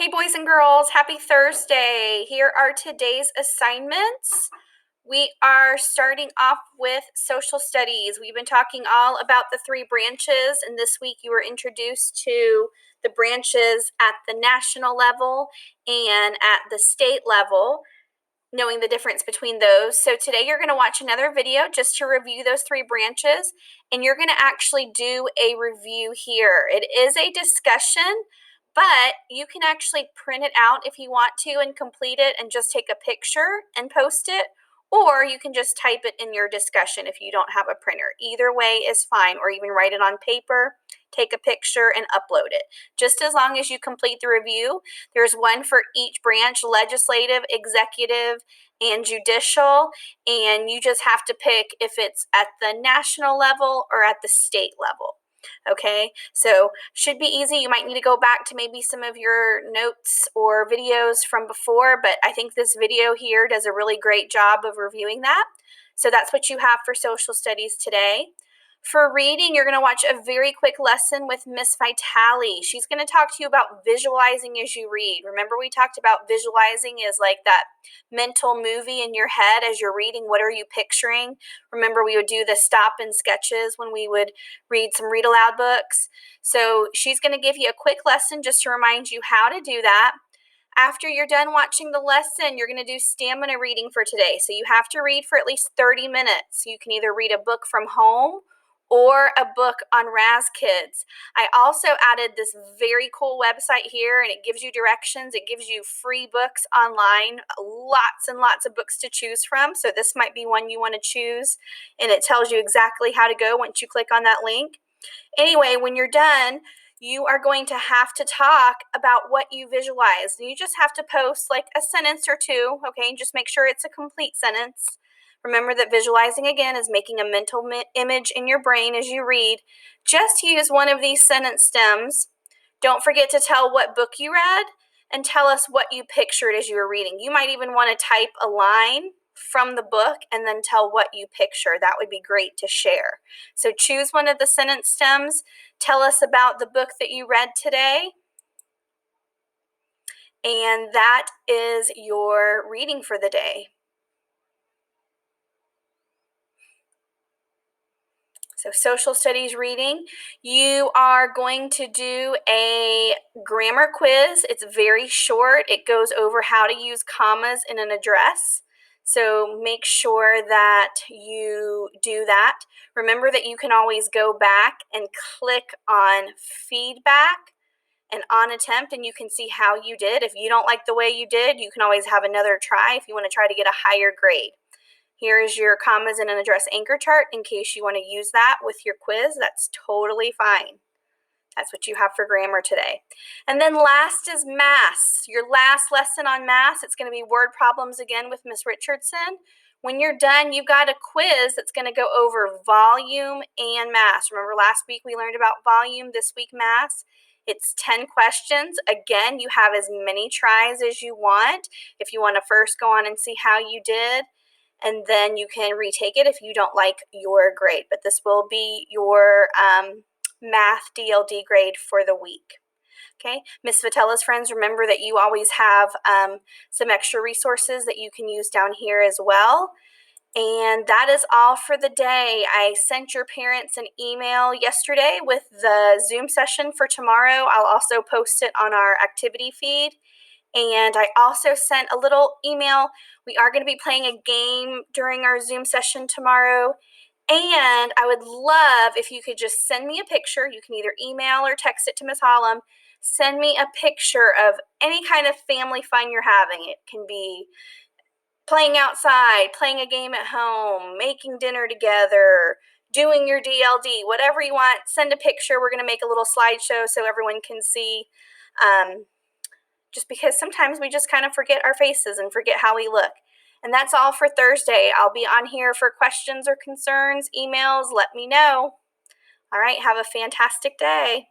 Hey boys and girls, happy Thursday. Here are today's assignments. We are starting off with social studies. We've been talking all about the three branches, and this week you were introduced to the branches at the national level and at the state level, knowing the difference between those. So today you're going to watch another video just to review those three branches, and you're going to actually do a review here. It is a discussion, but you can actually print it out if you want to and complete it and just take a picture and post it, or you can just type it in your discussion if you don't have a printer. Either way is fine, or even write it on paper, take a picture, and upload it. Just as long as you complete the review. There's one for each branch: legislative, executive, and judicial, and you just have to pick if it's at the national level or at the state level. Okay, so should be easy. You might need to go back to maybe some of your notes or videos from before, but I think this video here does a really great job of reviewing that. So that's what you have for social studies today. For reading, you're going to watch a very quick lesson with Miss Vitale. She's going to talk to you about visualizing as you read. Remember, we talked about visualizing is like that mental movie in your head as you're reading. What are you picturing? Remember, we would do the stop and sketches when we would read some read aloud books. So she's going to give you a quick lesson just to remind you how to do that. After you're done watching the lesson, you're going to do stamina reading for today. So you have to read for at least 30 minutes. You can either read a book from home or a book on Raz-Kids. I also added this very cool website here, and it gives you directions. It gives you free books online, lots and lots of books to choose from. So this might be one you want to choose, and it tells you exactly how to go once you click on that link. Anyway, when you're done, you are going to have to talk about what you visualized. You just have to post like a sentence or two, okay? Just make sure it's a complete sentence. Remember that visualizing, again, is making a mental image in your brain as you read. Just use one of these sentence stems. Don't forget to tell what book you read and tell us what you pictured as you were reading. You might even want to type a line from the book and then tell what you picture. That would be great to share. So choose one of the sentence stems. Tell us about the book that you read today. And that is your reading for the day. So social studies reading, you are going to do a grammar quiz. It's very short. It goes over how to use commas in an address. So make sure that you do that. Remember that you can always go back and click on feedback and on attempt, and you can see how you did. If you don't like the way you did, you can always have another try if you want to try to get a higher grade. Here is your commas in an address anchor chart in case you want to use that with your quiz. That's totally fine. That's what you have for grammar today. And then last is math. Your last lesson on math, it's going to be word problems again with Miss Richardson. When you're done, you've got a quiz that's going to go over volume and mass. Remember last week we learned about volume, this week mass. It's 10 questions. Again, you have as many tries as you want. If you want to first go on and see how you did, and then you can retake it if you don't like your grade. But this will be your math DLD grade for the week. Okay, Miss Vitella's friends, remember that you always have some extra resources that you can use down here as well. And that is all for the day. I sent your parents an email yesterday with the Zoom session for tomorrow. I'll also post it on our activity feed. And I also sent a little email. We are going to be playing a game during our Zoom session tomorrow. And I would love if you could just send me a picture. You can either email or text it to Ms. Hollum. Send me a picture of any kind of family fun you're having. It can be playing outside, playing a game at home, making dinner together, doing your DLD, whatever you want. Send a picture. We're going to make a little slideshow so everyone can see. Just because sometimes we just kind of forget our faces and forget how we look. And that's all for Thursday. I'll be on here for questions or concerns, emails. Let me know. All right, have a fantastic day.